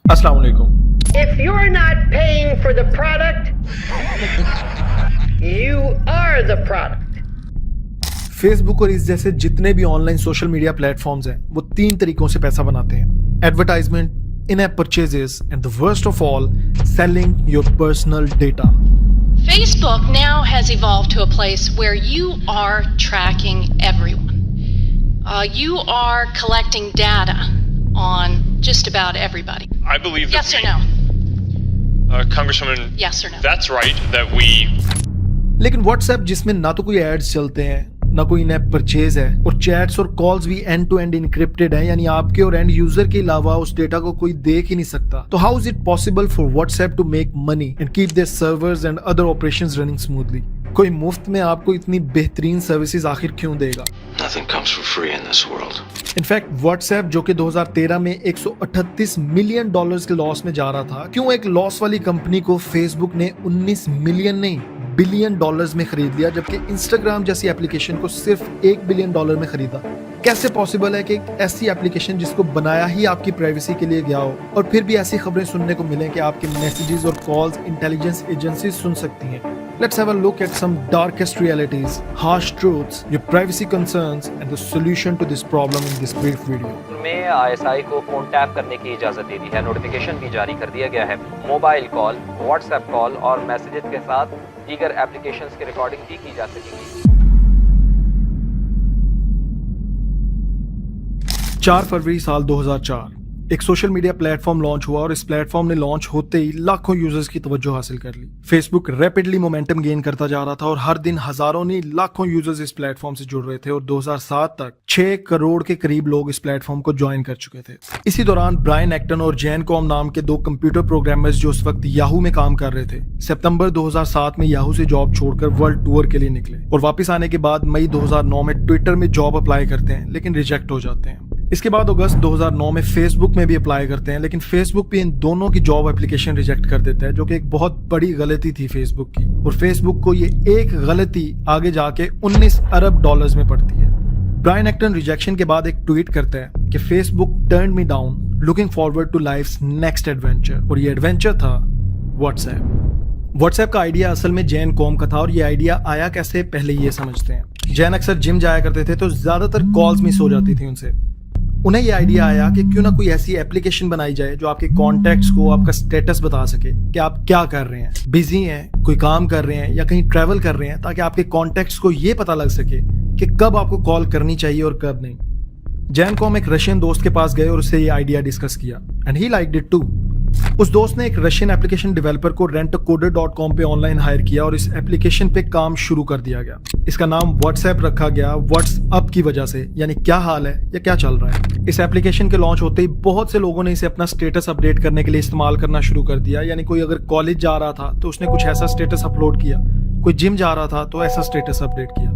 अस्सलाम वालेकुम। If you're not paying for the product, you are the product. Facebook और इस जैसे जितने भी ऑनलाइन सोशल मीडिया प्लेटफॉर्म्स हैं वो 3 तरीकों से पैसा बनाते हैं: advertisement, in app purchases and the worst of all, selling your personal data. Facebook now has evolved to a place where you are tracking everyone. You are collecting data on just about everybody. I believe that Yes or no? Congresswoman, Yes or no? that's right, that we लेकिन WhatsApp जिसमें ना तो कोई ads चलते हैं ना कोई इन app purchase है और चैट्स और कॉल्स भी एंड टू एंड इनक्रिप्टेड है, यानी आपके और एंड यूजर के अलावा उस डेटा को कोई देख ही नहीं सकता। तो how is it possible for WhatsApp to make money and keep their servers and other operations running smoothly? कोई मुफ्त में आपको इतनी बेहतरीन सर्विसेज आखिर क्यों देगा? Nothing comes for free in this world. In fact WhatsApp जो कि 2013 में 138 मिलियन डॉलर्स के लॉस में जा रहा था, क्यों एक लॉस वाली कंपनी को फेसबुक ने 19 मिलियन नहीं बिलियन डॉलर्स में खरीद लिया, जबकि इंस्टाग्राम जैसी एप्लीकेशन को सिर्फ 1 बिलियन डॉलर में खरीदा? कैसे पॉसिबल है कि एक ऐसी एप्लीकेशन जिसको बनाया ही आपकी प्राइवेसी के लिए गया हो और फिर भी ऐसी खबरें सुनने को मिलें कि आपके मैसेजेस और कॉल्स इंटेलिजेंस एजेंसीज सुन सकती हैं? Let's have a look at some darkest realities, harsh truths, your privacy concerns and the solution to this problem in this brief video. में ISI को फोन टैप करने की इजाजत दे दी है, नोटिफिकेशन भी जारी कर दिया गया है। मोबाइल कॉल, व्हाट्सएप कॉल और मैसेजेस के साथ दीगर एप्लीकेशंस की रिकॉर्डिंग भी की जा सकेगी। 4 फरवरी साल 2004 एक सोशल मीडिया प्लेटफॉर्म लॉन्च हुआ और इस प्लेटफॉर्म ने लॉन्च होते ही लाखों यूजर्स की तवज्जो हासिल कर ली। फेसबुक रैपिडली मोमेंटम गेन करता जा रहा था और हर दिन हजारों नहीं लाखों यूजर्स इस प्लेटफॉर्म से जुड़ रहे थे और 2007 तक 6 करोड़ के करीब लोग इस प्लेटफॉर्म को ज्वाइन कर चुके थे। इसी दौरान ब्रायन एक्टन और जैन कॉम नाम के 2 कंप्यूटर प्रोग्रामर्स जो उस वक्त याहू में काम कर रहे थे, सितंबर 2007 में याहू से जॉब छोड़कर वर्ल्ड टूर के लिए निकले और वापस आने के बाद मई 2009 में ट्विटर में जॉब अप्लाई करते हैं लेकिन रिजेक्ट हो जाते हैं। इसके बाद अगस्त 2009 में फेसबुक में भी अप्लाई करते हैं लेकिन फेसबुक भी इन दोनों की जॉब एप्लीकेशन रिजेक्ट कर देता है, जो कि एक बहुत बड़ी गलती थी फेसबुक की। और फेसबुक को ये एक गलती आगे जाके 19 अरब डॉलर्स में पड़ती है। ब्रायन एक्टन रिजेक्शन के बाद एक ट्वीट करता है कि Facebook turn me down, looking forward to life's next adventure, और ये एडवेंचर था व्हाट्सएप। व्हाट्सएप का आइडिया असल में जैन कॉम का था और ये आइडिया आया कैसे पहले ये समझते हैं। जैन अक्सर जिम जाया करते थे तो ज्यादातर कॉल्स मिस हो जाती थी उनसे। उन्हें ये आइडिया आया कि क्यों ना कोई ऐसी एप्लीकेशन बनाई जाए जो आपके कॉन्टैक्ट्स को आपका स्टेटस बता सके कि आप क्या कर रहे हैं, बिजी हैं, कोई काम कर रहे हैं या कहीं ट्रैवल कर रहे हैं, ताकि आपके कॉन्टैक्ट्स को ये पता लग सके कि कब आपको कॉल करनी चाहिए और कब नहीं। जैन कॉम एक रशियन दोस्त के पास गए और उससे ये आइडिया डिस्कस किया and he liked it too. उस दोस्त ने एक रशियन एप्लीकेशन डेवलपर को rentcoder.com पे ऑनलाइन हायर किया और इस एप्लीकेशन पे काम शुरू कर दिया गया। इसका नाम व्हाट्सएप रखा गया व्हाट्सअप की वजह से, यानी क्या हाल है या क्या चल रहा है। इस एप्लीकेशन के लॉन्च होते ही बहुत से लोगों ने इसे अपना स्टेटस अपडेट करने के लिए इस्तेमाल करना शुरू कर दिया, यानी कोई अगर कॉलेज जा रहा था तो उसने कुछ ऐसा स्टेटस अपलोड किया, कोई जिम जा रहा था तो ऐसा स्टेटस अपडेट किया।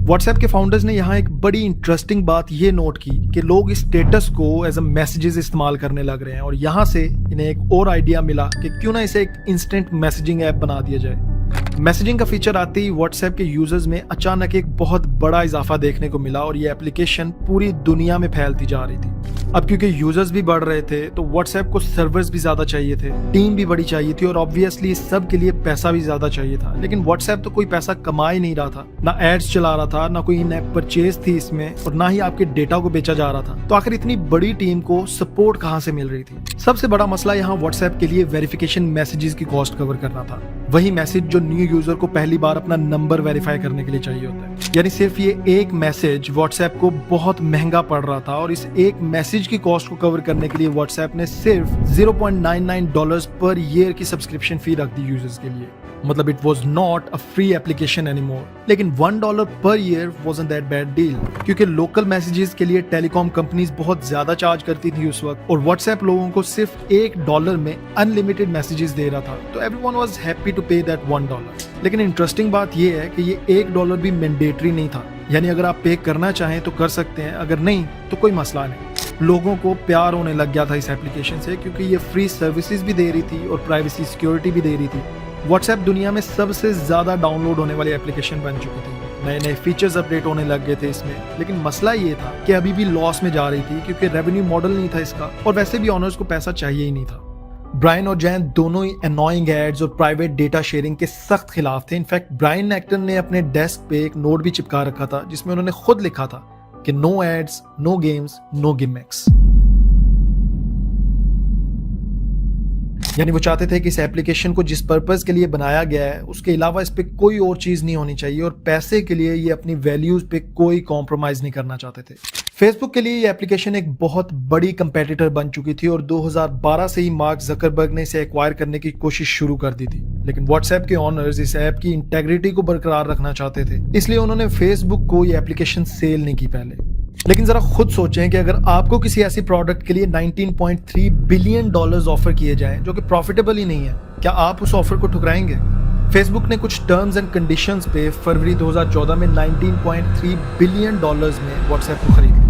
व्हाट्सएप के फाउंडर्स ने यहाँ एक बड़ी इंटरेस्टिंग बात ये नोट की कि लोग इस स्टेटस को एज अ मैसेजेस इस्तेमाल करने लग रहे हैं और यहाँ से इन्हें एक और आइडिया मिला कि क्यों ना इसे एक इंस्टेंट मैसेजिंग ऐप बना दिया जाए। मैसेजिंग का फीचर आते ही व्हाट्सएप के यूजर्स में अचानक एक बहुत बड़ा इजाफा देखने को मिला और ये एप्लीकेशन पूरी दुनिया में फैलती जा रही थी। अब क्योंकि यूजर्स भी बढ़ रहे थे तो व्हाट्सएप को सर्वर्स भी ज्यादा चाहिए थे, टीम भी बड़ी चाहिए थी और ऑब्वियसली सब के लिए पैसा भी ज्यादा चाहिए था। लेकिन व्हाट्सएप तो कोई पैसा कमा ही नहीं रहा था, ना एड्स चला रहा था, ना कोई इन ऐप परचेज थी इसमें और ना ही आपके डेटा को बेचा जा रहा था। तो आखिर इतनी बड़ी टीम को सपोर्ट कहाँ से मिल रही थी? सबसे बड़ा मसला यहाँ व्हाट्सएप के लिए वेरिफिकेशन मैसेजेस की कॉस्ट कवर करना था। वही मैसेज जो न्यू यूजर को पहली बार अपना नंबर वेरीफाई करने के लिए चाहिए होता है। यानी सिर्फ ये एक मैसेज व्हाट्सएप को बहुत महंगा पड़ रहा था और इस एक मैसेज की कॉस्ट को कवर करने के लिए व्हाट्सएप ने सिर्फ $0.99 पर ईयर की सब्सक्रिप्शन फी रख दी यूजर्स के लिए। मतलब it was not a free application anymore. लेकिन $1 per year wasn't that bad deal, क्योंकि लोकल मैसेजेस के लिए टेलीकॉम कंपनीज बहुत ज्यादा चार्ज करती थी उस वक्त और व्हाट्सएप लोगों को सिर्फ $1 में अनलिमिटेड मैसेजेस दे रहा था। तो एवरीवन वाज हैप्पी टू पे दैट $1। लेकिन इंटरेस्टिंग बात यह है कि ये $1 भी मैंडेटरी नहीं था, यानी अगर आप पे करना चाहें तो कर सकते हैं, अगर नहीं तो कोई मसला नहीं। लोगों को प्यार होने लग गया था इस एप्लीकेशन से क्योंकि ये फ्री सर्विसेज भी दे रही थी और प्राइवेसी सिक्योरिटी भी दे रही थी। व्हाट्सएप दुनिया में सबसे ज्यादा डाउनलोड होने वाली एप्लीकेशन बन चुकी थी। नए नए फीचर्स अपडेट होने लग गए थे इसमें, लेकिन मसला ये था कि अभी भी लॉस में जा रही थी क्योंकि रेवेन्यू मॉडल नहीं था इसका और वैसे भी ऑनर्स को पैसा चाहिए ही नहीं था। ब्रायन और जैन दोनों ही अनोइंग एड्स और प्राइवेट डेटा शेयरिंग के सख्त खिलाफ थे। इनफैक्ट ब्रायन एक्टन ने अपने डेस्क पे एक नोट भी चिपका रखा था जिसमें उन्होंने खुद लिखा था कि no ads, no games, no gimmicks. यानी वो चाहते थे कि इस एप्लीकेशन को जिस पर्पस के लिए बनाया गया है उसके अलावा इस पे कोई और चीज नहीं होनी चाहिए, और पैसे के लिए ये अपनी वैल्यूज पे कोई कॉम्प्रोमाइज नहीं करना चाहते थे। फेसबुक के लिए ये एप्लीकेशन एक बहुत बड़ी कंपेटिटर बन चुकी थी और 2012 से ही मार्क जकरबर्ग ने इसे एक्वायर करने की कोशिश शुरू कर दी थी। लेकिन व्हाट्सएप के ऑनर्स इस ऐप की इंटेग्रिटी को बरकरार रखना चाहते थे, इसलिए उन्होंने फेसबुक को ये एप्लीकेशन सेल नहीं की पहले। लेकिन जरा खुद सोचें कि अगर आपको किसी ऐसी प्रोडक्ट के लिए $19.3 बिलियन ऑफर किए जाएं जो कि प्रॉफिटेबल ही नहीं है, क्या आप उस ऑफर को ठुकराएंगे? फेसबुक ने कुछ टर्म्स एंड कंडीशंस पे फरवरी 2014 में $19.3 बिलियन में व्हाट्सएप को खरीद लिया।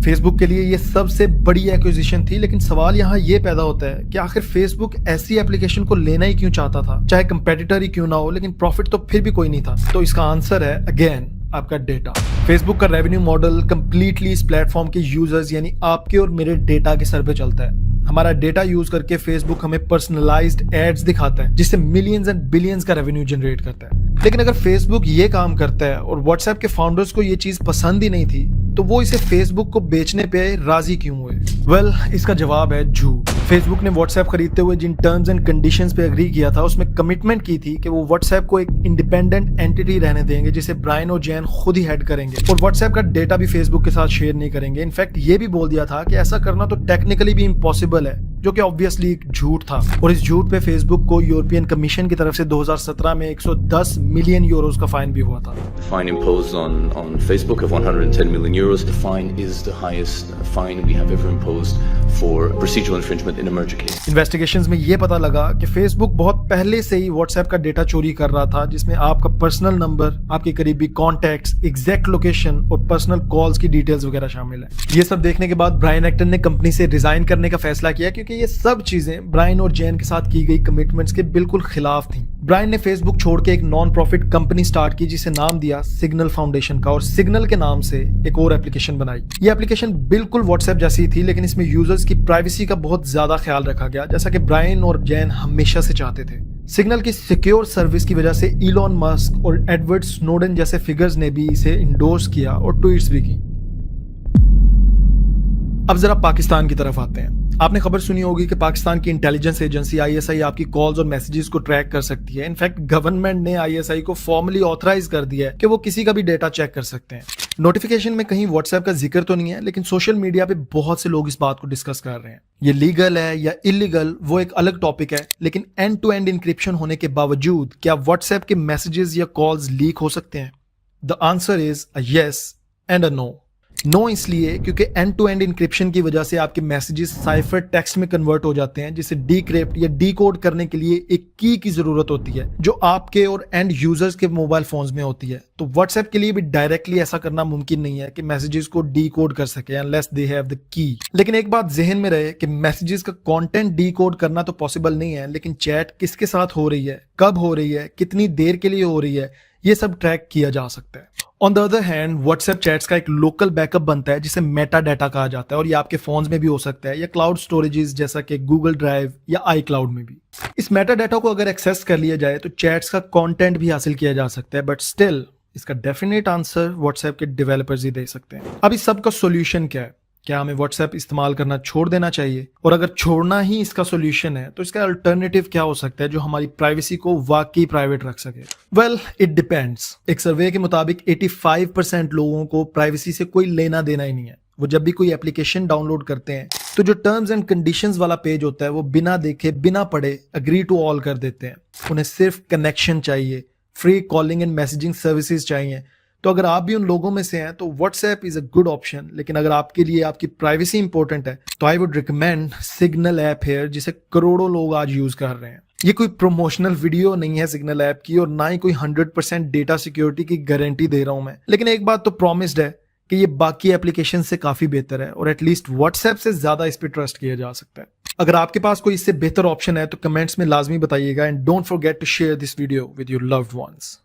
फेसबुक के लिए ये सबसे बड़ी एक्विजिशन थी, लेकिन सवाल यहाँ ये पैदा होता है कि आखिर फेसबुक ऐसी एप्लीकेशन को लेना ही क्यों चाहता था, चाहे कंपेटिटर ही क्यों ना हो, लेकिन प्रॉफिट तो फिर भी कोई नहीं था। तो इसका आंसर है अगेन आपका डेटा। फेसबुक का रेवेन्यू मॉडल कंप्लीटली इस प्लेटफॉर्म के यूजर्स यानी आपके और मेरे डेटा के सर पे चलता है। हमारा डेटा यूज करके फेसबुक हमें पर्सनलाइज्ड एड्स दिखाता है जिससे मिलियंस एंड बिलियंस का रेवेन्यू जनरेट करता है। लेकिन अगर फेसबुक ये काम करता है और व्हाट्सएप के फाउंडर्स को ये चीज पसंद ही नहीं थी, तो वो इसे फेसबुक को बेचने पे राजी क्यों हुए? वेल, इसका जवाब है झूठ। फेसबुक ने व्हाट्सएप खरीदते हुए जिन टर्म्स एंड कंडीशंस पे एग्री किया था उसमें कमिटमेंट की थी कि वो व्हाट्सएप को एक इंडिपेंडेंट एंटिटी रहने देंगे जिसे ब्रायन और जैन खुद ही हेड करेंगे, और व्हाट्सएप का डेटा भी फेसबुक के साथ शेयर नहीं करेंगे। इनफैक्ट ये भी बोल दिया था कि ऐसा करना तो टेक्निकली भी इम्पॉसिबल है, जो कि ऑब्वियसली एक झूठ था। और इस झूठ पे फेसबुक को यूरोपियन कमीशन की तरफ से 2017 में 110 मिलियन यूरोस का फाइन भी हुआ था। The fine imposed on Facebook of 110 million euros. The fine is the highest fine we have ever imposed for procedural infringement in a merger case. Investigations में ये पता लगा कि फेसबुक बहुत पहले से ही व्हाट्सएप का डेटा चोरी कर रहा था, जिसमें आपका पर्सनल नंबर, आपके करीबी कॉन्टैक्ट्स, एग्जैक्ट लोकेशन और पर्सनल कॉल्स की डिटेल्स वगैरह शामिल है। ये सब देखने के बाद ब्रायन एक्टन ने कंपनी से रिजाइन करने का फैसला किया, क्योंकि ये सब चीजें ब्रायन और जैन के साथ की गई कमिटमेंट्स के बिल्कुल खिलाफ थी। ब्रायन ने फेसबुक छोड़ के एक नॉन प्रॉफिट कंपनी स्टार्ट की जिसे नाम दिया सिग्नल फाउंडेशन का, और सिग्नल के नाम से एक और एप्लीकेशन बनाई। ये एप्लीकेशन बिल्कुल व्हाट्सएप जैसी थी, लेकिन इसमें यूजर्स की प्राइवेसी का बहुत ज्यादा ख्याल रखा गया, जैसा कि ब्रायन और जैन हमेशा से चाहते थे। सिग्नल की सिक्योर सर्विस की वजह से इलॉन मस्क और एडवर्ड स्नोडेन जैसे फिगर्स ने भी इसे इंडोर्स किया और ट्वीट्स भी की। अब जरा पाकिस्तान की तरफ आते हैं। आपने खबर सुनी होगी कि पाकिस्तान की इंटेलिजेंस एजेंसी ISI आपकी कॉल्स और मैसेजेस को ट्रैक कर सकती है। इनफैक्ट गवर्नमेंट ने ISI को फॉर्मली ऑथराइज कर दिया है कि वो किसी का भी डेटा चेक कर सकते हैं। नोटिफिकेशन में कहीं व्हाट्सएप का जिक्र तो नहीं है, लेकिन सोशल मीडिया पे बहुत से लोग इस बात को डिस्कस कर रहे हैं। ये लीगल है या इलीगल वो एक अलग टॉपिक है, लेकिन एंड टू एंड इंक्रिप्शन होने के बावजूद क्या व्हाट्सएप के मैसेजेस या कॉल्स लीक हो सकते हैं? The answer is a yes and a no. No इसलिए क्योंकि एंड टू एंड इंक्रिप्शन की वजह से आपके मैसेजेस साइफर टेक्स्ट में कन्वर्ट हो जाते हैं, जिसे डीक्रिप्ट या डीकोड करने के लिए एक की जरूरत होती है जो आपके और एंड यूजर्स के मोबाइल फोन्स में होती है। तो व्हाट्सएप के लिए भी डायरेक्टली ऐसा करना मुमकिन नहीं है कि मैसेजेस को डीकोड कर सके unless they have the key. लेकिन एक बात जहन में रहे कि मैसेजेस का कंटेंट डीकोड करना तो पॉसिबल नहीं है, लेकिन चैट किसके साथ हो रही है, कब हो रही है, कितनी देर के लिए हो रही है, ये सब ट्रैक किया जा सकता है। On the other hand WhatsApp chats का एक लोकल बैकअप बनता है जिसे मेटा डाटा कहा जाता है, और ये आपके फोन्स में भी हो सकता है या क्लाउड स्टोरेजेस जैसा कि गूगल ड्राइव या iCloud में भी। इस मेटा डाटा को अगर एक्सेस कर लिया जाए तो चैट्स का कंटेंट भी हासिल किया जा सकता है, बट स्टिल इसका डेफिनेट आंसर व्हाट्सएप के डेवलपर्स ही दे सकते हैं। अब इस सब का सोल्यूशन क्या है? क्या हमें व्हाट्सएप इस्तेमाल करना छोड़ देना चाहिए? और अगर छोड़ना ही इसका सोल्यूशन है तो इसका अल्टरनेटिव क्या हो सकता है जो हमारी प्राइवेसी को वाकई प्राइवेट रख सके? Well, it depends. एक सर्वे के मुताबिक 85% लोगों को प्राइवेसी से कोई लेना देना ही नहीं है। वो जब भी कोई एप्लीकेशन डाउनलोड करते हैं तो जो टर्म्स एंड कंडीशंस वाला पेज होता है वो बिना देखे बिना पढ़े अग्री टू ऑल कर देते हैं। उन्हें सिर्फ कनेक्शन चाहिए, free calling and messaging services चाहिए। तो अगर आप भी उन लोगों में से हैं तो WhatsApp is a good option, लेकिन अगर आपके लिए आपकी प्राइवेसी इंपॉर्टेंट है तो I would recommend signal app है, जिसे करोड़ों लोग आज यूज कर रहे हैं। ये कोई प्रमोशनल वीडियो नहीं है सिग्नल ऐप की, और ना ही कोई 100% डेटा सिक्योरिटी की गारंटी दे रहा हूं मैं, लेकिन एक बात तो प्रॉमिस्ड है कि ये बाकी एप्लीकेशन से काफी बेहतर है, और एटलीस्ट व्हाट्सएप से ज्यादा इस पे ट्रस्ट किया जा सकता है। अगर आपके पास कोई इससे बेहतर ऑप्शन है तो कमेंट्स में लाजमी बताइएगा, and don't forget to share this video with your loved once.